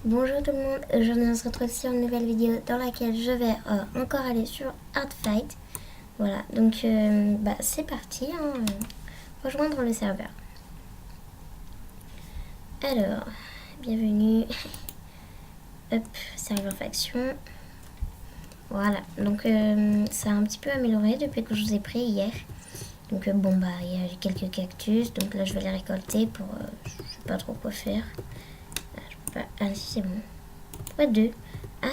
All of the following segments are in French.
Bonjour tout le monde, aujourd'hui on se retrouve sur une nouvelle vidéo dans laquelle je vais encore aller sur Hardfight. Voilà, donc c'est parti, rejoindre le serveur. Alors, bienvenue. Hop, serveur faction. Voilà, donc ça a un petit peu amélioré depuis que je vous ai pris hier. Donc il y a quelques cactus, donc là je vais les récolter pour... je sais pas trop quoi faire. Je peux pas... Ah si, c'est bon. Pourquoi deux? Ah,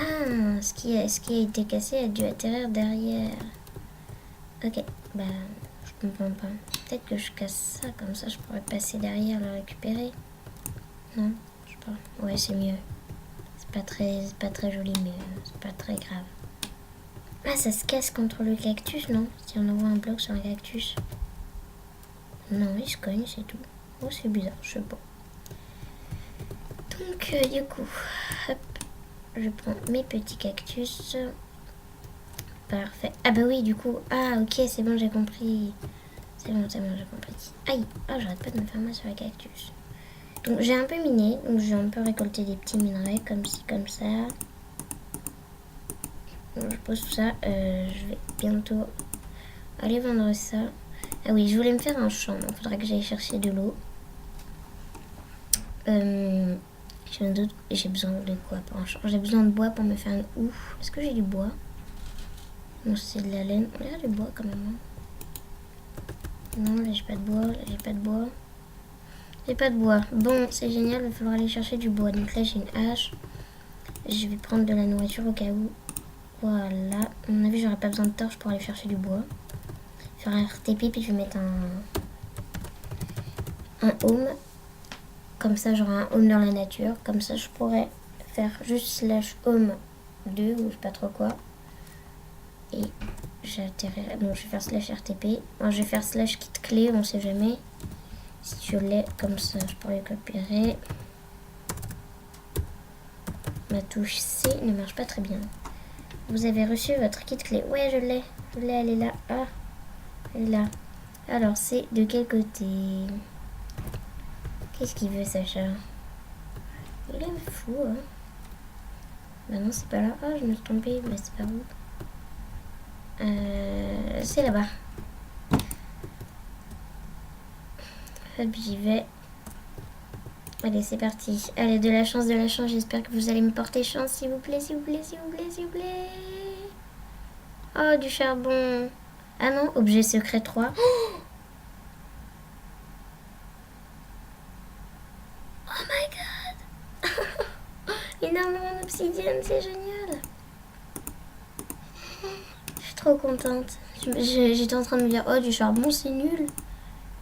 ce qui a été cassé a dû atterrir derrière. Ok, je comprends pas. Peut-être que je casse ça, comme ça je pourrais passer derrière, le récupérer. Non, je sais pas. Ouais, c'est mieux. C'est pas très joli, mais c'est pas très grave. Ah, ça se casse contre le cactus, non? Si on envoie un bloc sur un cactus. Non, il se cogne, c'est tout. Oh, c'est bizarre, je sais pas. Donc, du coup, hop, je prends mes petits cactus. Parfait. Ah bah oui, du coup. Ah, ok, c'est bon, j'ai compris. C'est bon, j'ai compris. Aïe. Oh, j'arrête pas de me faire mal sur les cactus. Donc, j'ai un peu miné. Donc, j'ai un peu récolté des petits minerais, comme ci, comme ça. Donc, je pose tout ça. Je vais bientôt aller vendre ça. Ah oui, je voulais me faire un champ. Donc, il faudra que j'aille chercher de l'eau. J'ai besoin de quoi pour un champ? J'ai besoin de bois pour me faire un ouf. Est-ce que j'ai du bois? Non, c'est de la laine. On a du bois quand même. Non, là j'ai pas de bois, là j'ai pas de bois. J'ai pas de bois. Bon, c'est génial, il va falloir aller chercher du bois. Donc là j'ai une hache. Je vais prendre de la nourriture au cas où. Voilà. À mon avis, j'aurai pas besoin de torche pour aller chercher du bois. Faire un RTP, puis je vais mettre un home. Comme ça, j'aurai un home dans la nature. Comme ça, je pourrais faire juste /home 2 ou je sais pas trop quoi. Et j'atterrirai. Bon, je vais faire /RTP. Moi, je vais faire /kit clé, on sait jamais. Si je l'ai comme ça, je pourrais le copier. Ma touche C ne marche pas très bien. Vous avez reçu votre kit clé. Ouais, je l'ai. Elle est là. Ah, elle est là. Alors, c'est de quel côté? Qu'est-ce qu'il veut, Sacha? Il est fou, hein. Bah non, c'est pas là. Ah, je me suis trompée. Mais c'est pas où? C'est là-bas. Hop, j'y vais. Allez, c'est parti. Allez, de la chance. J'espère que vous allez me porter chance, s'il vous plaît. Oh, du charbon. Ah non, objet secret 3. Oh my god. Énormément d'obsidienne, c'est génial. Je suis trop contente. J'étais en train de me dire, oh, du charbon, c'est nul.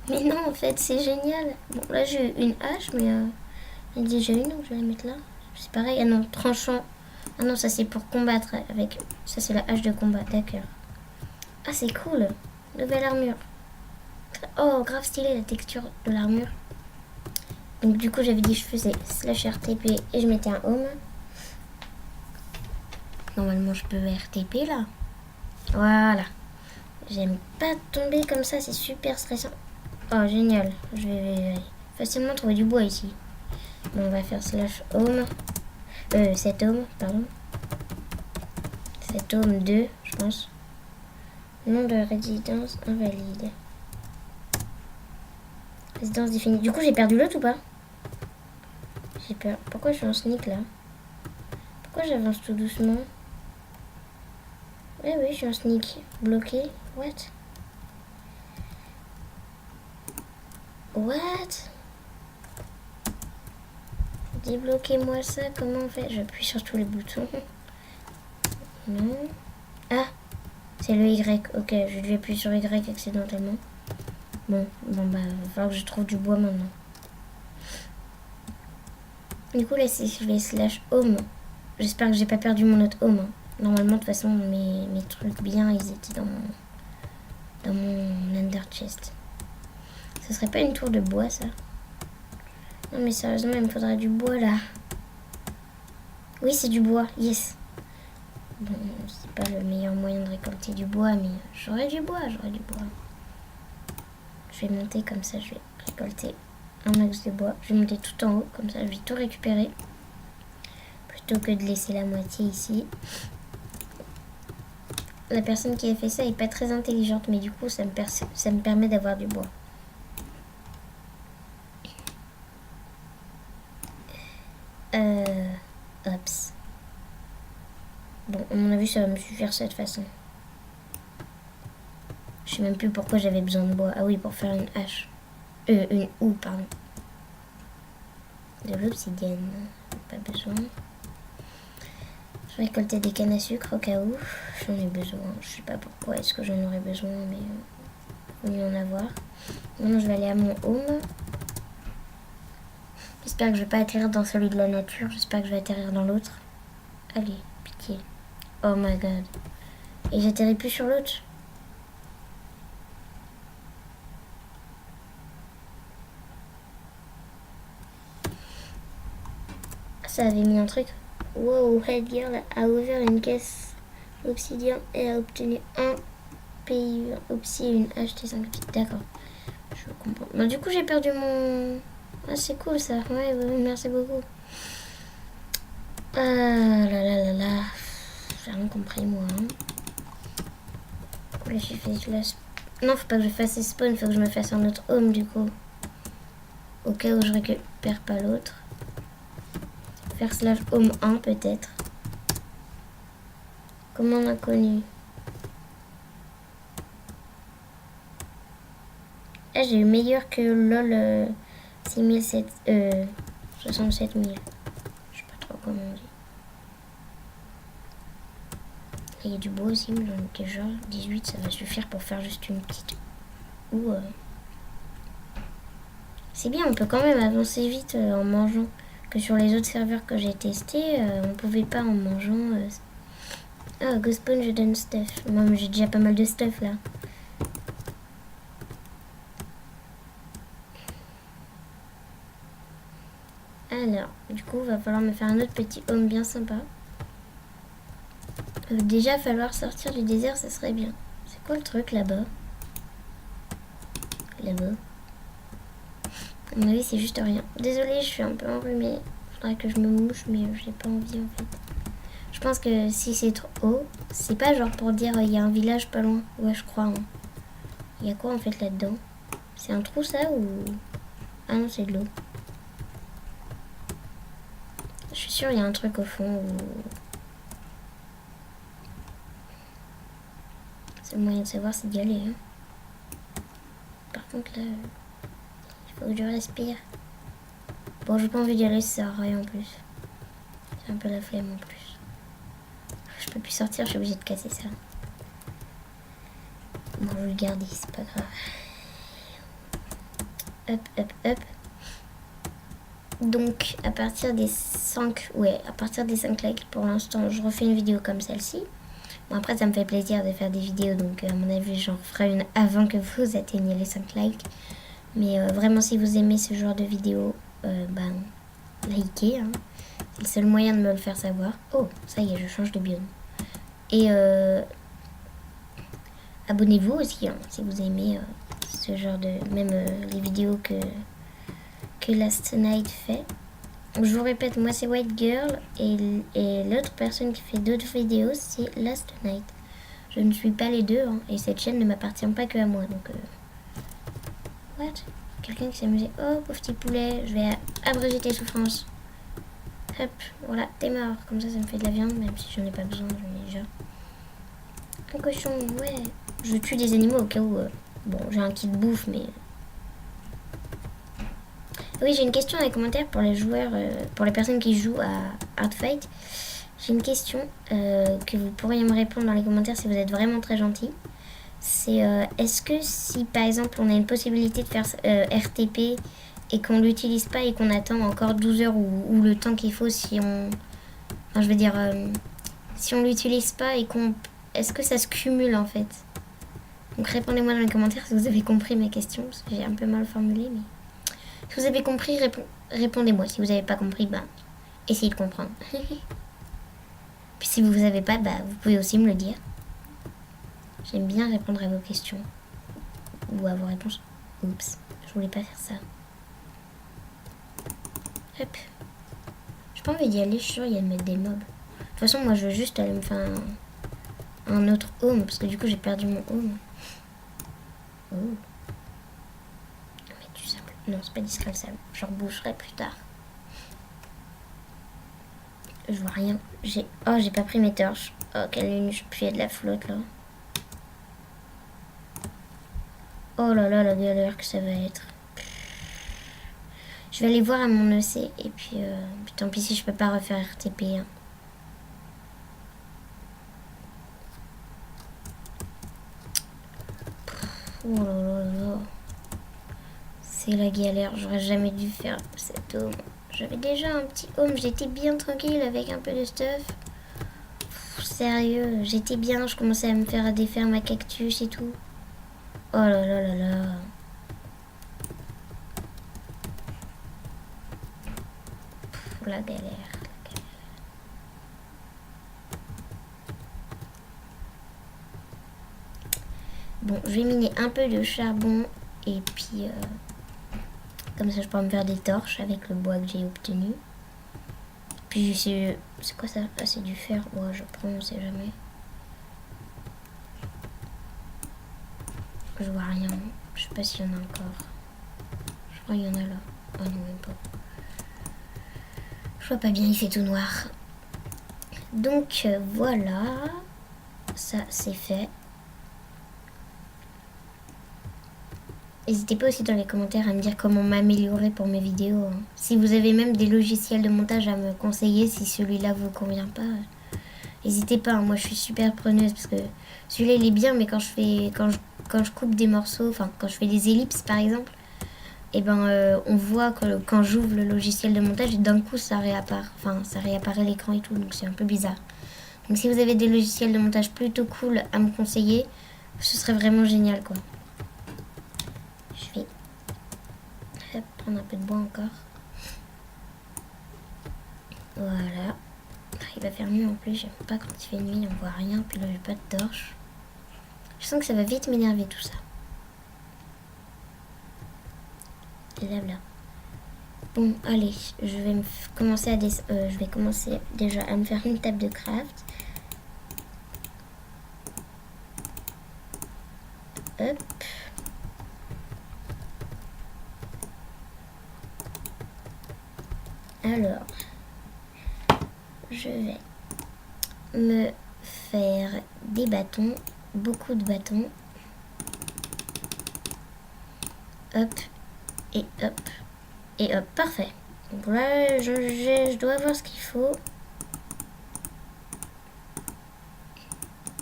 Mais non, en fait, c'est génial. Bon, là, j'ai une hache, mais il y a déjà une, donc je vais la mettre là. C'est pareil. Ah non, tranchant. Ah non, ça, c'est pour combattre avec... Ça, c'est la hache de combat, d'accord. Ah, c'est cool. Nouvelle armure. Oh, grave stylé, la texture de l'armure. Donc, du coup, j'avais dit que je faisais /RTP et je mettais un home. Normalement, je peux RTP, là. Voilà. J'aime pas tomber comme ça, c'est super stressant. Oh, génial. Je vais facilement trouver du bois ici. Bon, on va faire /home. Cet home, pardon. Cet home 2, je pense. Nom de résidence invalide. Résidence définie. Du coup, j'ai perdu l'autre ou pas? J'ai peur. Pourquoi je suis en sneak là? Pourquoi j'avance tout doucement? Oui, je suis en sneak. Bloqué. What? Débloquez-moi ça. Comment on fait? J'appuie sur tous les boutons. Non. Ah! C'est le Y. Ok, je vais appuyer sur Y accidentellement. Bon, il va falloir que je trouve du bois maintenant. Du coup, là, je vais /home. J'espère que j'ai pas perdu mon autre home. Normalement, de toute façon, mes trucs bien, ils étaient dans mon Ender chest. Ce serait pas une tour de bois, ça? Non, mais sérieusement, il me faudrait du bois, là. Oui, c'est du bois. Yes. Bon, c'est pas le meilleur moyen de récolter du bois, mais j'aurai du bois. Je vais monter comme ça, je vais récolter un max de bois. Je vais monter tout en haut, comme ça, je vais tout récupérer. plutôt que de laisser la moitié ici. La personne qui a fait ça est pas très intelligente, mais du coup ça me permet d'avoir du bois. Ops. Bon, à mon avis ça va me suffire cette façon. Je sais même plus pourquoi j'avais besoin de bois. Ah oui, pour faire une hache. Une houe, pardon. De l'obsidienne. Pas besoin. Je récoltais des cannes à sucre au cas où. J'en ai besoin. Je sais pas pourquoi est-ce que j'en aurais besoin, mais il faut en avoir. Maintenant, je vais aller à mon home. J'espère que je vais pas atterrir dans celui de la nature. J'espère que je vais atterrir dans l'autre. Allez, pitié. Oh my god. Et j'atterris plus sur l'autre. Ça avait mis un truc. Wow, Head Girl a ouvert une caisse obsidienne et a obtenu un PI Opsi et une HT5. D'accord. Je comprends. Bon, du coup, j'ai perdu mon... Ah, c'est cool ça. Ouais, merci beaucoup. Ah là là là là. J'ai rien compris, moi. Hein. Là, j'ai fait la... Non, faut pas que je fasse ces spawns. Faut que je me fasse un autre home, du coup. Au cas où je récupère pas l'autre. Faire slash home 1, peut-être. Comment on a connu? Ah, j'ai eu meilleur que LOL 67 000. Je sais pas trop comment on dit. Il y a du bois aussi, mais j'en ai déjà 18, ça va suffire pour faire juste une petite. Ou c'est bien, on peut quand même avancer vite en mangeant. Que sur les autres serveurs que j'ai testés, on pouvait pas en mangeant. Ah, go spawn, je donne stuff. Moi, j'ai déjà pas mal de stuff là. Alors, du coup, va falloir me faire un autre petit home bien sympa. Déjà, falloir sortir du désert, ça serait bien. C'est quoi le truc là-bas? Là-bas. À mon avis, c'est juste rien. Désolée, je suis un peu enrhumée. Faudrait que je me mouche, mais j'ai pas envie en fait. Je pense que si c'est trop haut, c'est pas genre pour dire il y a un village pas loin. Ouais, je crois. Hein. Il y a quoi en fait là-dedans? C'est un trou ça ou... Ah non, c'est de l'eau. Je suis sûre il y a un truc au fond où... C'est le moyen de savoir, c'est d'y aller. Hein. Par contre là, il faut que je respire. Bon, j'ai pas envie d'y aller, ça sert à rien en plus. J'ai un peu la flemme en plus. Je peux plus sortir, je suis obligée de casser ça. Bon, je vais le garder, c'est pas grave. Hop, hop, hop. Donc, à partir des 5... Ouais, à partir des 5 likes, pour l'instant, je refais une vidéo comme celle-ci. Bon, après, ça me fait plaisir de faire des vidéos, donc à mon avis, j'en ferai une avant que vous atteigniez les 5 likes. Mais vraiment, si vous aimez ce genre de vidéo, likez. Hein. C'est le seul moyen de me le faire savoir. Oh, ça y est, je change de biome. Et abonnez-vous aussi, hein, si vous aimez ce genre de... Même les vidéos que Last Night fait. Je vous répète, moi c'est White Girl et l'autre personne qui fait d'autres vidéos c'est Last Night. Je ne suis pas les deux hein, et cette chaîne ne m'appartient pas que à moi. Donc what? Quelqu'un qui s'est amusé. Oh pauvre petit poulet, je vais abréger tes souffrances. Hop, voilà, t'es mort. Comme ça me fait de la viande, même si j'en ai pas besoin, j'en ai déjà. Un cochon, ouais. Je tue des animaux au cas où... bon, j'ai un kit de bouffe, mais... Oui, j'ai une question dans les commentaires pour les joueurs, pour les personnes qui jouent à Hardfight. J'ai une question que vous pourriez me répondre dans les commentaires si vous êtes vraiment très gentil. C'est est-ce que si par exemple on a une possibilité de faire RTP et qu'on l'utilise pas et qu'on attend encore 12 heures ou le temps qu'il faut si on... Enfin, je veux dire, si on l'utilise pas et qu'on... Est-ce que ça se cumule en fait? Donc répondez-moi dans les commentaires si vous avez compris mes questions, parce que j'ai un peu mal formulé, mais... Si vous avez compris, répondez-moi. Si vous n'avez pas compris, essayez de comprendre. Puis si vous n'avez pas, vous pouvez aussi me le dire. J'aime bien répondre à vos questions. Ou à vos réponses. Oups, je voulais pas faire ça. Hop. J'ai pas envie d'y aller, je suis sûre il y a de mettre des mobs. De toute façon, moi je veux juste aller me faire un autre home, parce que du coup j'ai perdu mon home. Oh. Mais du sable. Non, c'est pas discret le sable. Je reboucherai plus tard. Je vois rien. Oh, j'ai pas pris mes torches. Oh, quelle nuit, puis il y a de la flotte là. Oh là là, la galère que ça va être. Je vais aller voir à mon EC et puis tant pis si je peux pas refaire RTP. Hein. Oh là là là. C'est la galère, j'aurais jamais dû faire cet home. J'avais déjà un petit home, j'étais bien tranquille avec un peu de stuff. Sérieux, j'étais bien, je commençais à me faire des fermes à cactus et tout. Oh là là là là. La galère. Bon, je vais miner un peu de charbon et puis comme ça je pourrai me faire des torches avec le bois que j'ai obtenu. Puis c'est quoi ça? Ah, c'est du fer. Ouais, je prends, on sait jamais. Je vois rien. Je sais pas s'il y en a encore. Je crois qu'il y en a là. Oh non, même pas. Je vois pas bien, il fait tout noir. Donc voilà. Ça, c'est fait. N'hésitez pas aussi dans les commentaires à me dire comment m'améliorer pour mes vidéos. Hein. Si vous avez même des logiciels de montage à me conseiller, si celui-là vous convient pas, n'hésitez pas. Hein. Moi, je suis super preneuse parce que celui-là, il est bien, mais quand je coupe des morceaux, enfin, quand je fais des ellipses, par exemple, et ben, on voit que quand j'ouvre le logiciel de montage, d'un coup, ça réapparaît. Enfin, ça réapparaît l'écran et tout, donc c'est un peu bizarre. Donc, si vous avez des logiciels de montage plutôt cool à me conseiller, ce serait vraiment génial, quoi. Je vais prendre un peu de bois encore. Voilà. Il va faire nuit en plus. J'aime pas quand il fait nuit, on voit rien. Puis là, j'ai pas de torche. Je sens que ça va vite m'énerver tout ça. Blabla. Bon, allez. Je vais commencer je vais commencer déjà à me faire une table de craft. Hop. Alors, je vais me faire des bâtons, beaucoup de bâtons. Hop, et hop, et hop, parfait. Donc là, je dois avoir ce qu'il faut.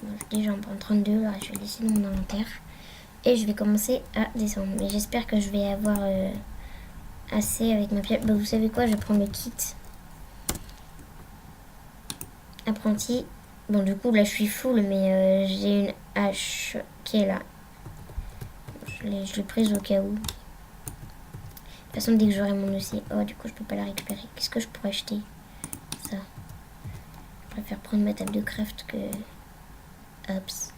Bon, déjà, on prend 32, là, je vais laisser dans mon inventaire. Et je vais commencer à descendre. Mais j'espère que je vais avoir assez avec ma pierre. Bah, vous savez quoi, je prends le kit apprenti. Bon, du coup, là, je suis full, mais j'ai une hache qui est là. Je l'ai prise au cas où. De toute façon, dès que j'aurai mon aussi. Oh, du coup, je peux pas la récupérer. Qu'est-ce que je pourrais acheter? Ça. Je préfère prendre ma table de craft que... Hops.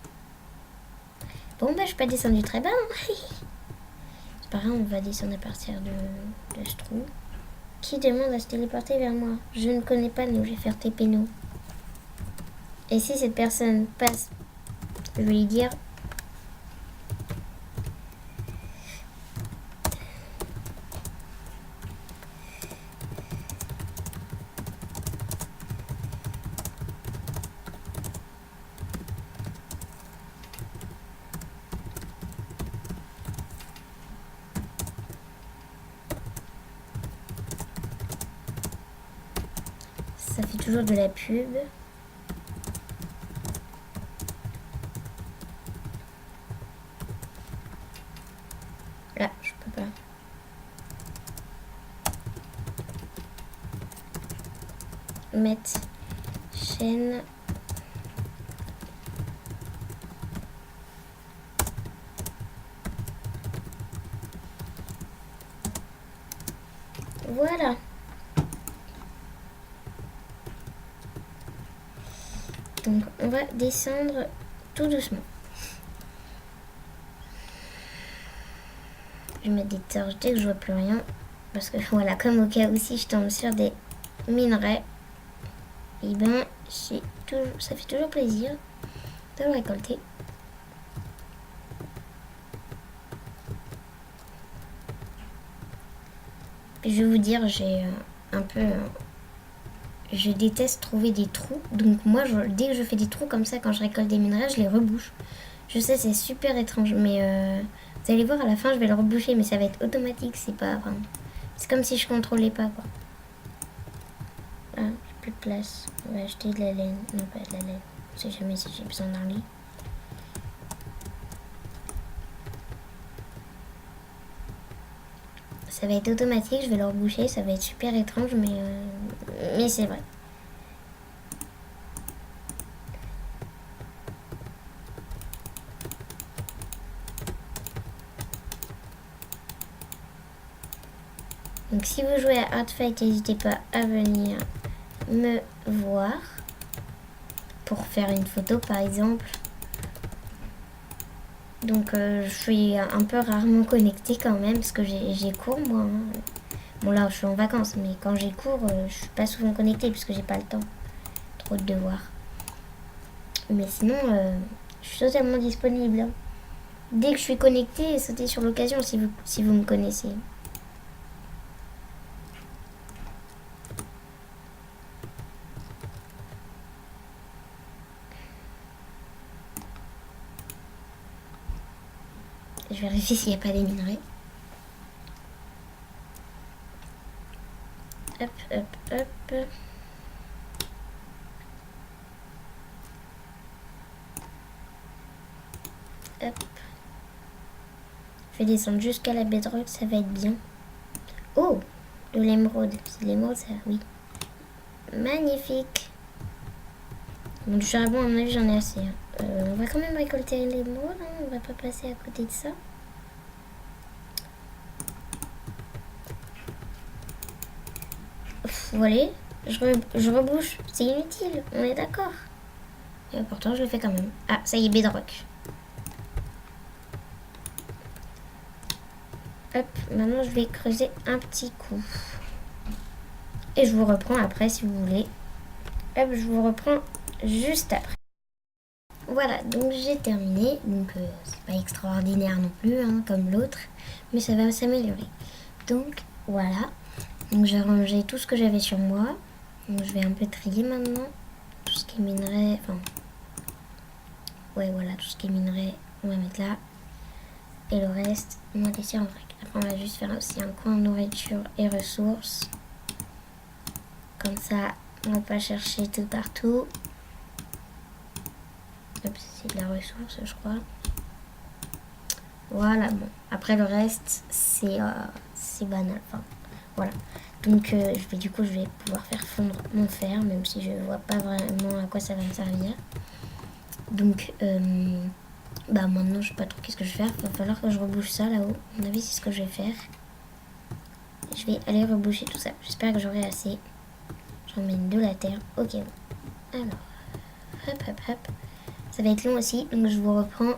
Bon, bah, je suis pas descendue très bas. Hein. C'est pas grave, on va descendre à partir de ce trou. Qui demande à se téléporter vers moi? Je ne connais pas, nous, je vais faire TP nous. Et si cette personne passe, je vais lui dire... Ça fait toujours de la pub. Là, je peux pas. Mettre chaîne. Voilà. Donc on va descendre tout doucement. Je vais mettre des torches dès que je vois plus rien. Parce que voilà, comme au cas où si je tombe sur des minerai, et ben ça fait toujours plaisir de le récolter. Puis je vais vous dire, j'ai un peu... je déteste trouver des trous. Donc moi, dès que je fais des trous comme ça, quand je récolte des minerais, je les rebouche. Je sais, c'est super étrange, mais vous allez voir, à la fin, je vais le reboucher, mais ça va être automatique, c'est pas... Enfin, c'est comme si je contrôlais pas, quoi. Ah, j'ai plus de place. On va acheter de la laine. Non, pas de la laine. Je sais jamais si j'ai besoin d'un lit. Ça va être automatique, je vais le reboucher, ça va être super étrange, mais c'est vrai. Donc si vous jouez à Hardfight, n'hésitez pas à venir me voir pour faire une photo par exemple. Donc je suis un peu rarement connectée quand même parce que j'ai cours moi. Bon là je suis en vacances, mais quand j'ai cours je suis pas souvent connectée parce que j'ai pas le temps. Trop de devoirs. Mais sinon je suis totalement disponible. Dès que je suis connectée, sautez sur l'occasion si vous me connaissez. Je vérifie s'il n'y a pas des minerais. Hop, hop, hop. Hop. Je vais descendre jusqu'à la bedrock, ça va être bien. Oh, de l'émeraude. C'est de l'émeraude, ça, oui. Magnifique. Bon, du charbon, à mon avis, j'en ai assez. On va quand même récolter l'émeraude, hein. On va pas passer à côté de ça. Voilà, je rebouche. C'est inutile, on est d'accord. Et pourtant, je le fais quand même. Ah, ça y est, bedrock. Hop, maintenant, je vais creuser un petit coup. Et je vous reprends après, si vous voulez. Hop, je vous reprends juste après. Voilà, donc j'ai terminé. Donc, c'est pas extraordinaire non plus, hein, comme l'autre. Mais ça va s'améliorer. Donc, voilà. Donc, j'ai rangé tout ce que j'avais sur moi. Donc, je vais un peu trier maintenant. Tout ce qui est minerai. Enfin, ouais, voilà, tout ce qui est minerai, on va mettre là. Et le reste, on va laisser en vrac. Après, on va juste faire aussi un coin nourriture et ressources. Comme ça, on va pas chercher tout partout. Hop, c'est de la ressource, je crois. Voilà, bon. Après, le reste, c'est banal. Enfin, voilà. Donc, je vais pouvoir faire fondre mon fer, même si je vois pas vraiment à quoi ça va me servir. Donc, maintenant, je sais pas trop qu'est-ce que je vais faire. Il va falloir que je rebouche ça là-haut. À mon avis, c'est ce que je vais faire. Je vais aller reboucher tout ça. J'espère que j'aurai assez. J'emmène de la terre. Ok, bon. Alors, hop, hop, hop. Ça va être long aussi, donc je vous reprends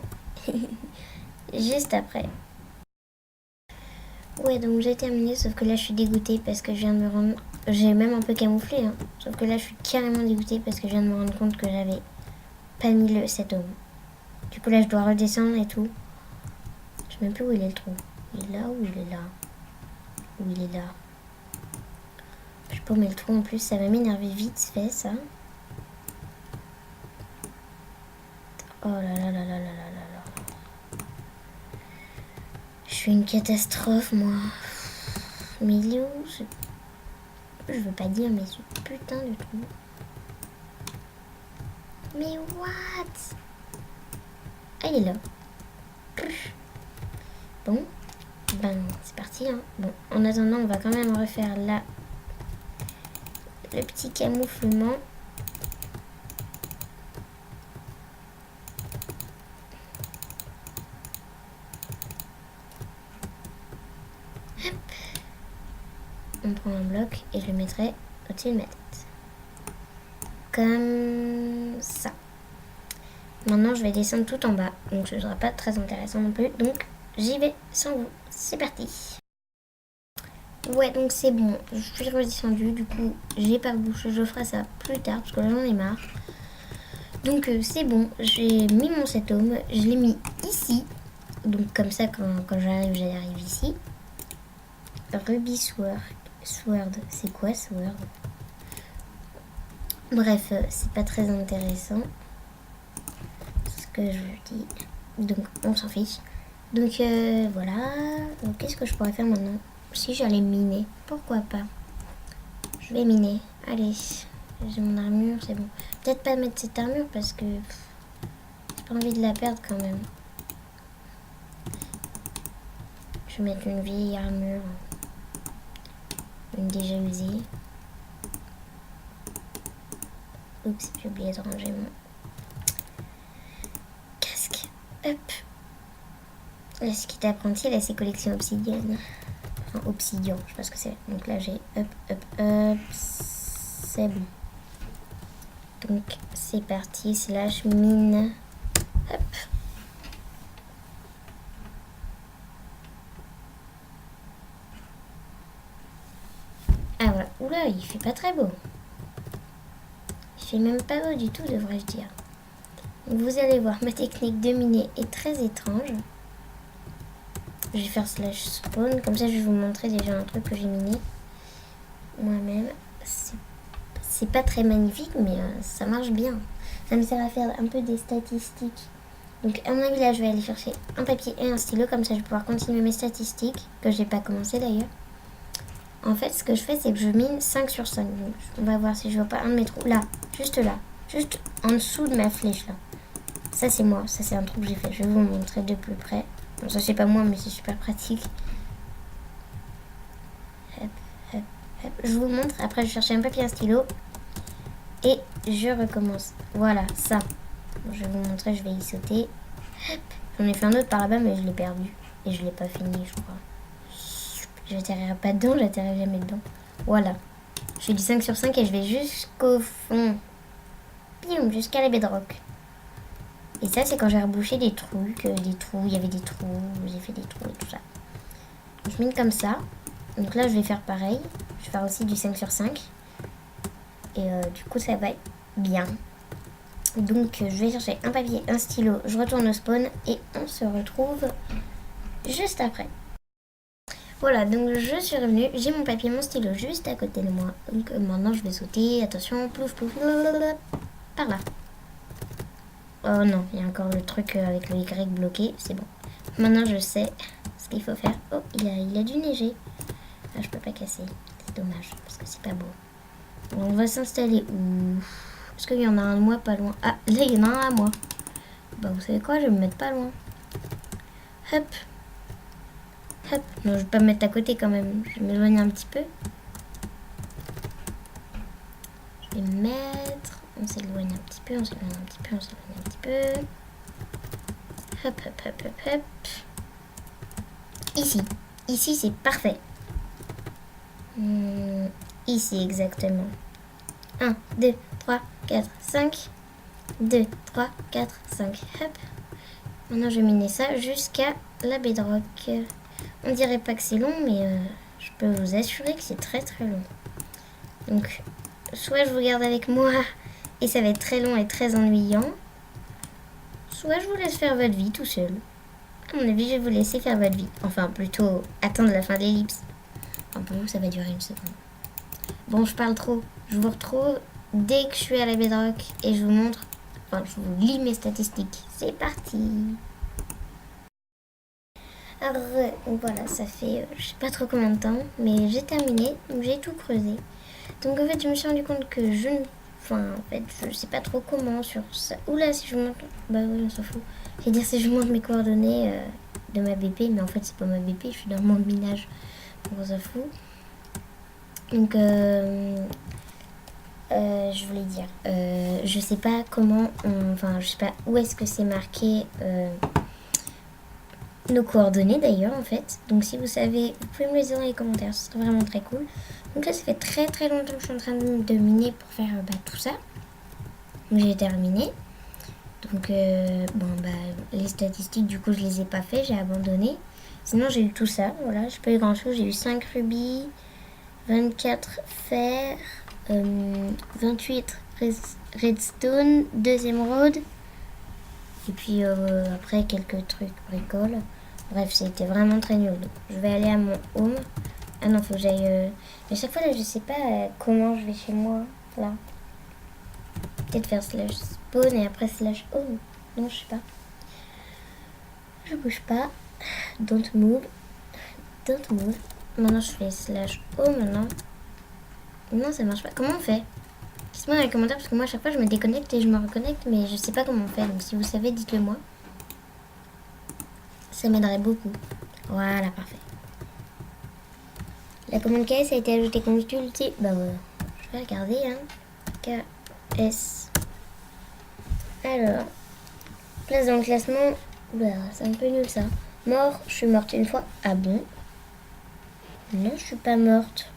juste après. Ouais, donc j'ai terminé, sauf que là, je suis dégoûtée parce que je viens de me rendre... J'ai même un peu camouflé, hein. Sauf que là, je suis carrément dégoûtée parce que je viens de me rendre compte que j'avais pas mis le set home. Du coup, là, je dois redescendre et tout. Je sais même plus où il est le trou. Il est là ou il est là? Ou il est là? Je peux mettre le trou en plus, ça va m'énerver vite fait ça. Oh là là là là là là là. Je suis une catastrophe moi. Mais il est où Je veux pas dire mais ce putain de trou. Mais what? Ah il est là. Bon. Ben c'est parti hein. Bon en attendant on va quand même refaire là le petit camouflement. Hop. On prend un bloc et je le mettrai au-dessus de ma tête. Comme ça. Maintenant je vais descendre tout en bas. Donc ce ne sera pas très intéressant non plus. Donc j'y vais sans vous. C'est parti. Ouais, donc c'est bon. Je suis redescendue. Du coup, j'ai pas bouché. Je ferai ça plus tard parce que là, j'en ai marre. Donc, c'est bon. J'ai mis mon set home. Je l'ai mis ici. Donc, comme ça, quand j'arrive ici. Ruby Sword. Sword. C'est quoi Sword? Bref, c'est pas très intéressant. Ce que je dis. Donc, on s'en fiche. Donc, voilà. Donc, qu'est-ce que je pourrais faire maintenant? Si j'allais miner, pourquoi pas? Je vais miner. Allez, j'ai mon armure, c'est bon. Peut-être pas mettre cette armure parce que j'ai pas envie de la perdre quand même. Je vais mettre une vieille armure, une déjà usée. Oups, j'ai oublié de ranger mon casque. Hop. Là, ce qui est apprenti, là, c'est collection obsidienne. Enfin, obsidian, je sais pas ce que c'est. Donc là, j'ai hop. C'est bon. Donc, c'est parti. Slash mine. Hop. Ah voilà. Oula, il fait pas très beau. Il fait même pas beau du tout, devrais-je dire. Donc, vous allez voir, ma technique de miner est très étrange. Je vais faire slash spawn. Comme ça, je vais vous montrer déjà un truc que j'ai miné moi-même. C'est pas très magnifique, mais ça marche bien. Ça me sert à faire un peu des statistiques. Donc, à mon avis, là, je vais aller chercher un papier et un stylo. Comme ça, je vais pouvoir continuer mes statistiques, que j'ai pas commencé d'ailleurs. En fait, ce que je fais, c'est que je mine 5 sur 5. Donc, on va voir si je vois pas un de mes trous. Là, juste en dessous de ma flèche, là. Ça, c'est moi. Ça, c'est un trou que j'ai fait. Je vais vous montrer de plus près. Bon, ça, c'est pas moi, mais c'est super pratique. Hop, hop, hop. Je vous montre. Après, je cherche un papier et un stylo. Et je recommence. Voilà, ça. Bon, je vais vous montrer, je vais y sauter. Hop. J'en ai fait un autre par là-bas, mais je l'ai perdu. Et je l'ai pas fini, je crois. J'atterrirai pas dedans, j'atterrirai jamais dedans. Voilà. Je fais du 5 sur 5 et je vais jusqu'au fond. Pium, jusqu'à la bedrock. Et ça, c'est quand j'ai rebouché des trucs, il y avait des trous, j'ai fait des trous et tout ça. Donc, je mine comme ça. Donc là, je vais faire pareil. Je vais faire aussi du 5 sur 5. Et du coup, ça va être bien. Donc, je vais chercher un papier, un stylo. Je retourne au spawn et on se retrouve juste après. Voilà, donc je suis revenue. J'ai mon papier, mon stylo juste à côté de moi. Donc maintenant, je vais sauter. Attention, plouf, plouf, blablabla, par là. Oh non, il y a encore le truc avec le Y bloqué. C'est bon. Maintenant, je sais ce qu'il faut faire. Oh, il a dû neiger. Ah, je peux pas casser. C'est dommage, parce que c'est pas beau. On va s'installer où? Est-ce qu'il y en a un à moi pas loin? Ah, là, il y en a un à moi. Bah, vous savez quoi? Je vais me mettre pas loin. Hop. Hop. Non, je vais pas me mettre à côté quand même. Je vais m'éloigner un petit peu. Je vais me mettre... On s'éloigne un petit peu, on s'éloigne un petit peu, on s'éloigne un petit peu. Hop, hop, hop, hop, hop. Ici. Ici, c'est parfait. Ici, exactement. 1, 2, 3, 4, 5. 2, 3, 4, 5. Hop. Maintenant, je vais miner ça jusqu'à la bedrock. On dirait pas que c'est long, mais je peux vous assurer que c'est très très long. Donc, soit je vous garde avec moi et ça va être très long et très ennuyant, soit je vous laisse faire votre vie tout seul. À mon avis, je vais vous laisser faire votre vie. Enfin, plutôt attendre la fin de l'ellipse. Enfin, pour vous, ça va durer une seconde. Bon, je parle trop. Je vous retrouve dès que je suis à la bedrock et je vous montre, enfin, je vous lis mes statistiques. C'est parti! Alors, voilà, ça fait je sais pas trop combien de temps, mais j'ai terminé, donc j'ai tout creusé. Donc en fait, je me suis rendu compte que je sais pas trop comment sur ça. Oula, si je vous montre, bah oui, on s'en fout. Je vais dire si je vous montre mes coordonnées de ma BP, mais en fait, c'est pas ma BP, je suis dans mon minage, donc on s'en fout. Donc, je voulais dire, je sais pas comment, je sais pas où est-ce que c'est marqué. Nos coordonnées d'ailleurs en fait. Donc si vous savez, vous pouvez me le dire dans les commentaires, ce serait vraiment très cool. Donc là ça fait très très longtemps que je suis en train de miner pour faire tout ça. Donc j'ai terminé. Donc les statistiques du coup je les ai pas fait, j'ai abandonné. Sinon, j'ai eu tout ça. Voilà, j'ai pas eu grand chose. J'ai eu 5 rubis, 24 fer, 28 redstone, 2 émeraudes. Et puis après, quelques trucs bricoles. Bref, c'était vraiment très nul. Donc, je vais aller à mon home. Ah non, faut que j'aille. Mais à chaque fois, là, je sais pas comment je vais chez moi. Là. Peut-être faire slash spawn et après slash home. Non, je sais pas. Je bouge pas. Don't move. Don't move. Maintenant, je fais slash home maintenant. Non, ça marche pas. Comment on fait? Dites-moi dans les commentaires parce que moi, à chaque fois, je me déconnecte et je me reconnecte, mais je sais pas comment on fait. Donc, si vous savez, dites-le moi. Ça m'aiderait beaucoup. Voilà, parfait. La commande KS a été ajoutée comme utilité. Bah voilà. Je vais regarder, hein. KS. Alors. Place dans le classement. Bah, c'est un peu nul ça. Mort, je suis morte une fois. Ah bon? Non, je suis pas morte.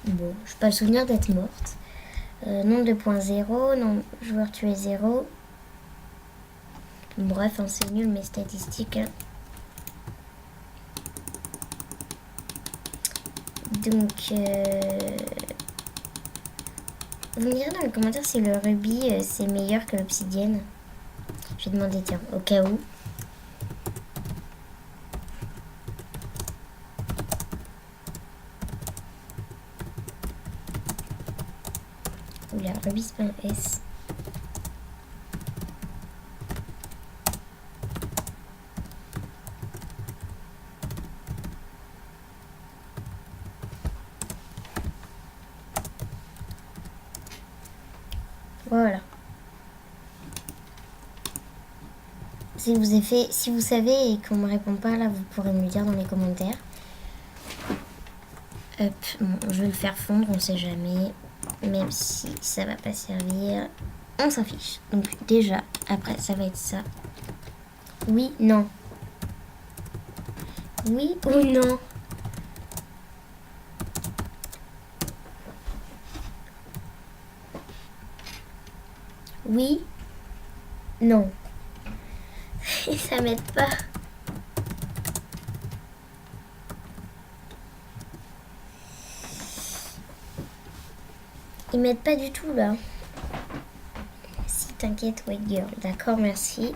Bon, je n'ai pas le souvenir d'être morte. Nombre de points 0, non, joueur tué 0. Bref, hein, c'est nul mes statistiques. Hein. Donc, vous me direz dans les commentaires si le rubis c'est meilleur que l'obsidienne. Je vais demander, tiens, au cas où. Oula, rubis c'est pas un S. Voilà. Si vous savez et qu'on me répond pas là, vous pourrez me le dire dans les commentaires. Hop, bon, je vais le faire fondre, on sait jamais. Même si ça va pas servir, on s'en fiche. Donc déjà, après ça va être ça. Oui, non. Oui ou non? Oui, non. Ça m'aide pas. Ils m'aident pas du tout là. Si t'inquiète, white girl. D'accord, merci.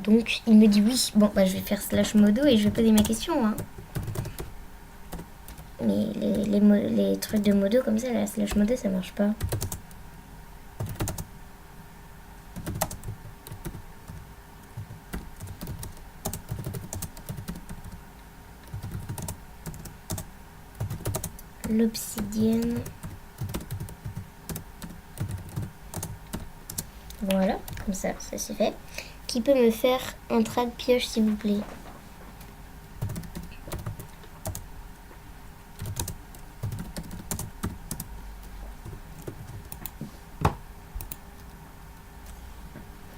Donc il me dit oui. Bon, bah je vais faire slash modo et je vais poser ma question. Hein. Mais les trucs de modo comme ça, la slash modo, ça marche pas. L'obsidienne. Voilà, comme ça c'est fait. Qui peut me faire un trad pioche s'il vous plaît?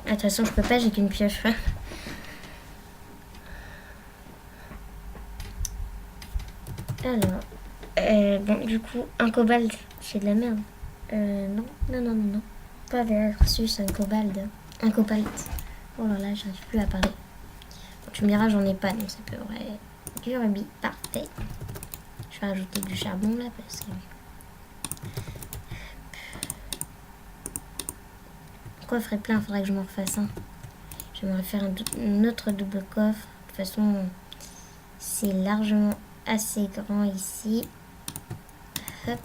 Ah, de toute façon je peux pas, j'ai qu'une pioche. Alors, bon du coup, un cobalt, c'est de la merde. Non, non, non, non, non. Pas versus un cobalt. Un cobalt. Oh là là, j'arrive plus à parler. Bon, tu me diras, j'en ai pas, donc ça peut ouais. Du rubis, parfait. Je vais rajouter du charbon là parce que. Coffre est plein, faudrait que je m'en refasse un. J'aimerais faire un autre double coffre. De toute façon, c'est largement assez grand ici. Hop.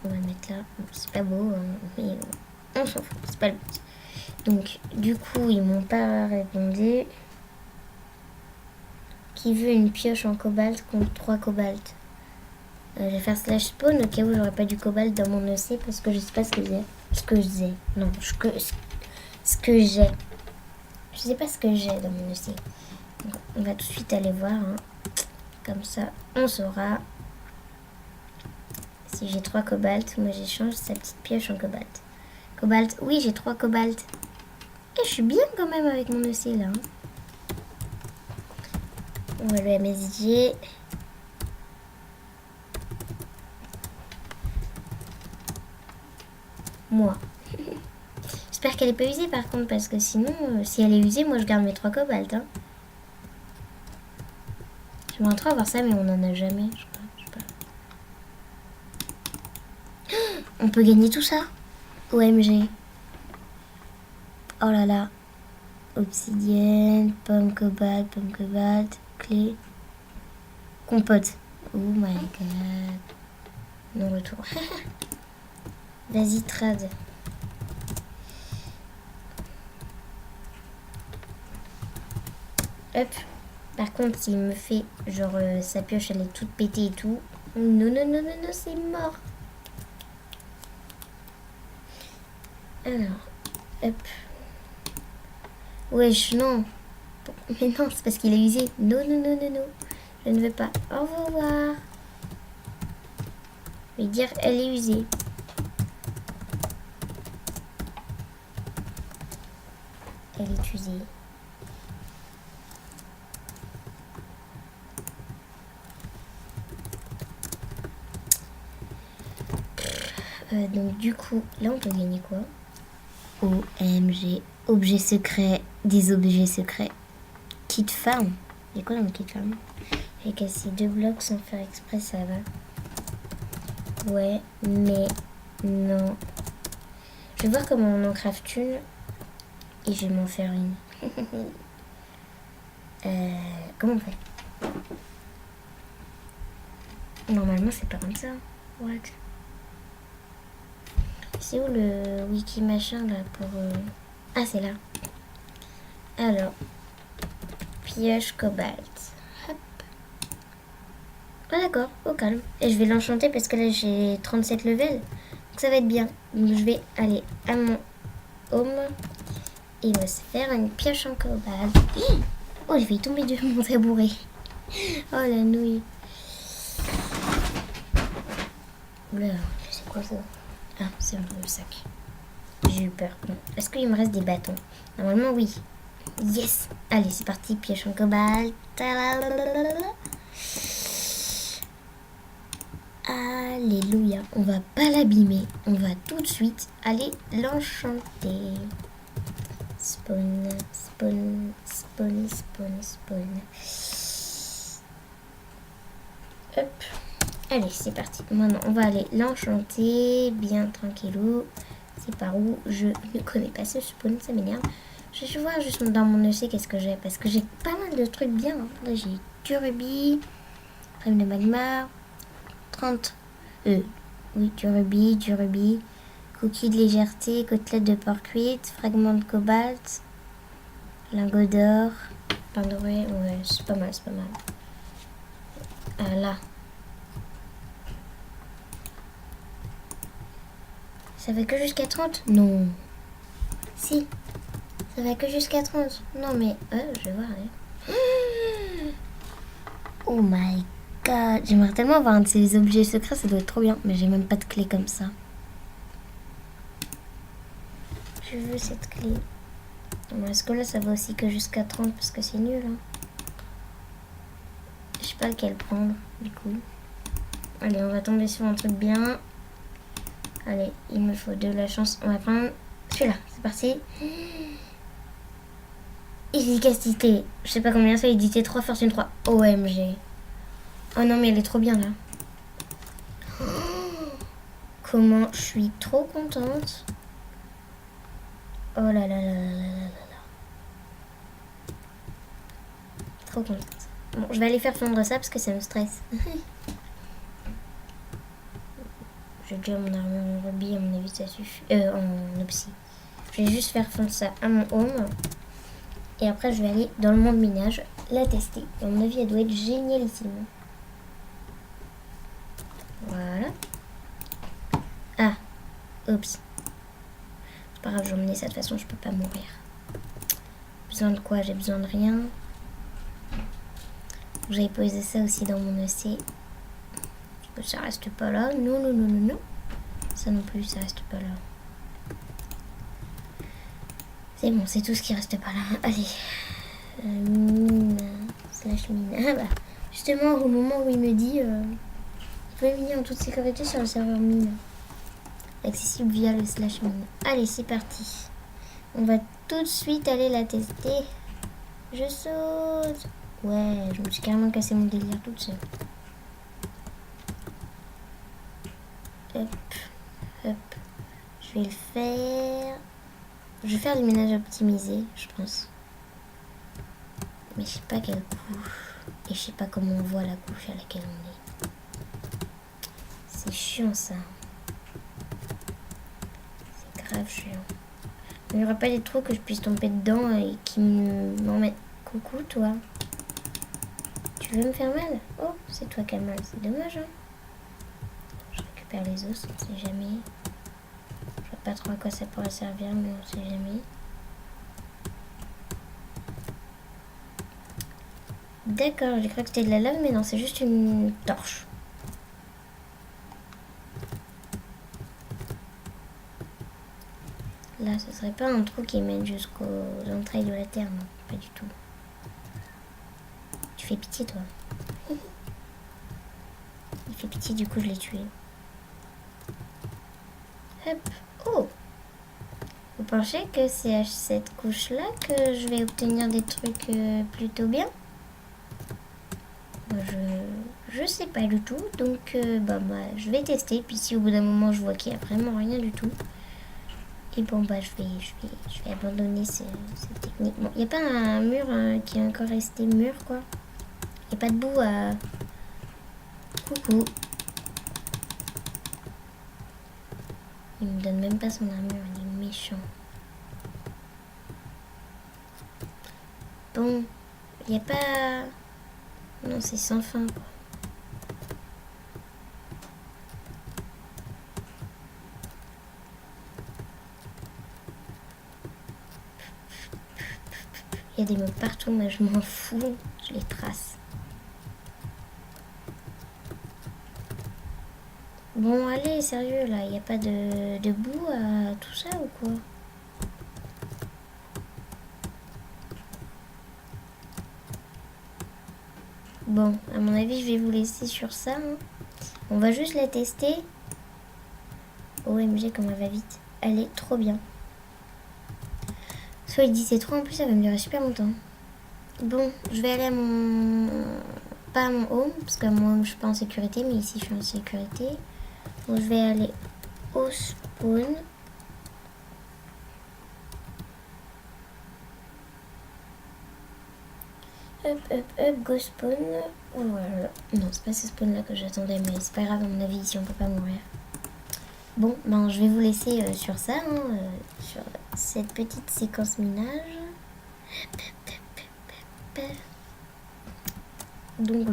On va le mettre là. C'est pas beau, hein, mais on s'en fout, c'est pas le but. Donc, du coup, ils m'ont pas répondu. Qui veut une pioche en cobalt contre 3 cobalts? Je vais faire slash spawn au cas où j'aurais pas du cobalt dans mon EC parce que je sais pas ce que j'ai. Ce que j'ai. Non, ce que j'ai. Je sais pas ce que j'ai dans mon EC. Donc, on va tout de suite aller voir. Hein. Comme ça, on saura. Si j'ai 3 cobalts, moi j'échange sa petite pioche en cobalt. Cobalt, oui, j'ai 3 cobalts. Et je suis bien quand même avec mon EC là. Hein. On va le MSG. Moi. J'espère qu'elle est pas usée par contre, parce que sinon, si elle est usée, moi je garde mes 3 cobalts. Hein. J'aimerais trop avoir ça, mais on en a jamais, je crois. Je sais pas. On peut gagner tout ça? OMG. Oh là là. Obsidienne, pomme cobalt, clé. Compote. Oh my god. Non retour. Vas-y, trade. Hop. Par contre, s'il me fait, genre, sa pioche, elle est toute pétée et tout. Non, non, non, non, non, c'est mort. Alors, hop. Wesh, non. Mais non, c'est parce qu'il est usé. Non, non, non, non, non. Je ne veux pas. Au revoir. Je vais dire, elle est usée. Elle est usée. Donc du coup, là on peut gagner quoi? OMG. Objet secret. Des objets secrets. Kit farm. Il y a quoi dans le kit farm? J'ai cassé 2 blocs sans faire exprès, ça va. Ouais, mais non. Je vais voir comment on en craft une. Et je vais m'en faire une. Comment on fait? Normalement c'est pas comme ça. What? C'est où le wiki machin là pour... Ah c'est là. Alors. Pioche cobalt. Hop. Ah d'accord, au calme. Et je vais l'enchanter parce que là j'ai 37 levels. Donc ça va être bien. Donc je vais aller à mon home. Et il va se faire une pioche en cobalt. Oh, je vais tomber de mon tabouret. Oh la nouille. Oula, c'est quoi ça? Ah, c'est un peu le sac. J'ai eu peur. Bon. Est-ce qu'il me reste des bâtons? Normalement, oui. Yes! Allez, c'est parti. Pioche en cobalt. Alléluia. On va pas l'abîmer. On va tout de suite aller l'enchanter. Spawn, spawn, spawn, spawn, spawn. Hop. Allez, c'est parti. Maintenant, on va aller l'enchanter. Bien tranquillou. C'est par où? Je ne connais pas ce spawn, ça m'énerve. Je vais voir juste dans mon EC qu'est-ce que j'ai. Parce que j'ai pas mal de trucs bien. Hein. Là, j'ai du rubis, crème de magma, 30. Oui, du rubis. Cookies de légèreté, côtelettes de porc cuite, fragments de cobalt, lingots d'or, pain doré. Ouais, c'est pas mal, c'est pas mal. Ah là. Ça va que jusqu'à 30? Non. Si. Ça va que jusqu'à 30. Non mais... je vais voir. Hein. Oh my god. J'aimerais tellement avoir un de ces objets secrets. Ça doit être trop bien. Mais j'ai même pas de clé comme ça. Je veux cette clé. Bon, est-ce que là ça va aussi que jusqu'à 30? Parce que c'est nul. Hein. Je sais pas lequel prendre. Du coup. Allez, on va tomber sur un truc bien. Allez, il me faut de la chance. On va prendre celui-là. C'est parti. Efficacité. Je sais pas combien ça. Édité 3, fortune 3. OMG. Oh non, mais elle est trop bien là. Oh, comment je suis trop contente. Oh là là là là là là là. Trop contente. Bon, je vais aller faire fondre ça parce que ça me stresse. J'ai déjà mon armure en rubis, à mon avis ça suffit. En opsie. Je vais juste faire fondre ça à mon home. Et après je vais aller dans le monde minage, la tester. Et à mon avis elle doit être génialissime. Voilà. Ah, oups. C'est pas grave, je vais emmener ça de toute façon, je peux pas mourir. Besoin de quoi? J'ai besoin de rien. J'avais posé ça aussi dans mon EC. Ça reste pas là. Non, non, non, non, non. Ça non plus, ça reste pas là. C'est bon, c'est tout ce qui reste pas là. Allez. Mine. Slash mine. Ah bah, justement, au moment où il me dit... vous pouvez miner en toute sécurité sur le serveur mine. Accessible via le slash mine. Allez, c'est parti. On va tout de suite aller la tester. Je saute. Ouais, je me suis carrément cassé mon délire toute seule. Hop, hop. Je vais le faire. Je vais faire du ménage optimisé, je pense. Mais je sais pas quelle couche. Et je sais pas comment on voit la couche à laquelle on est. C'est chiant ça. C'est grave chiant. Il n'y aura pas des trous que je puisse tomber dedans et qui m'en mettent. Coucou toi. Tu veux me faire mal? Oh, c'est toi qui as mal. C'est dommage, hein. Je récupère les os, on sait jamais. Je vois pas trop à quoi ça pourrait servir, mais on sait jamais. D'accord, j'ai cru que c'était de la lave, mais non, c'est juste une torche. Là, ce serait pas un trou qui mène jusqu'aux entrailles de la terre, non, pas du tout. Tu fais pitié, toi. Il fait pitié, du coup, je l'ai tué. Hop. Oh! Vous pensez que c'est à cette couche-là que je vais obtenir des trucs plutôt bien? Je sais pas du tout, donc je vais tester. Puis si au bout d'un moment je vois qu'il n'y a vraiment rien du tout, et bon je vais abandonner cette technique. Bon, il n'y a pas un mur qui est encore resté mûr quoi. Il n'y a pas de boue à... Coucou. Il me donne même pas son armure, il est méchant. Bon, il n'y a pas... Non, c'est sans fin quoi. Il y a des mobs partout, mais je m'en fous, je les trace. Bon, allez, sérieux, là, il n'y a pas de boue à tout ça ou quoi? Bon, à mon avis, je vais vous laisser sur ça. Hein. On va juste la tester. OMG, comme elle va vite. Elle est trop bien. Soit il dit c'est trop, en plus, ça va me durer super longtemps. Bon, je vais aller à mon... Pas à mon home, parce qu'à mon home, je suis pas en sécurité, mais ici, je suis en sécurité. Donc, je vais aller au spawn. Hop, hop, hop, go spawn. Voilà. Non, c'est pas ce spawn là que j'attendais, mais c'est pas grave, à mon avis, ici on peut pas mourir. Bon, ben je vais vous laisser sur ça, hein, sur cette petite séquence minage. Donc,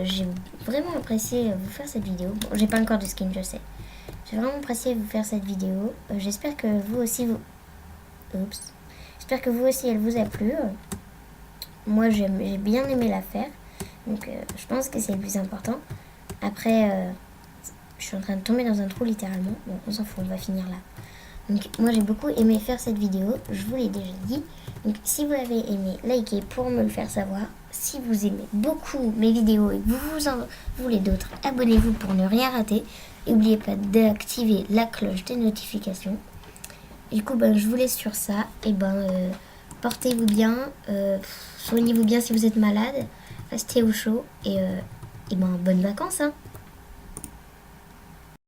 j'ai vraiment apprécié vous faire cette vidéo. Bon, j'ai pas encore de skin, je sais. J'ai vraiment apprécié vous faire cette vidéo. J'espère que vous aussi, Oups. J'espère que vous aussi, elle vous a plu. Moi, j'ai bien aimé la faire. Donc, je pense que c'est le plus important. Après, je suis en train de tomber dans un trou, littéralement. Bon, on s'en fout, on va finir là. Donc, moi, j'ai beaucoup aimé faire cette vidéo. Je vous l'ai déjà dit. Donc, si vous l'avez aimé, likez pour me le faire savoir. Si vous aimez beaucoup mes vidéos et que vous en voulez d'autres, abonnez-vous pour ne rien rater. Et n'oubliez pas d'activer la cloche des notifications. Et du coup, je vous laisse sur ça. Et portez-vous bien. Soignez-vous bien si vous êtes malade. Restez au chaud. Et bonnes vacances, hein.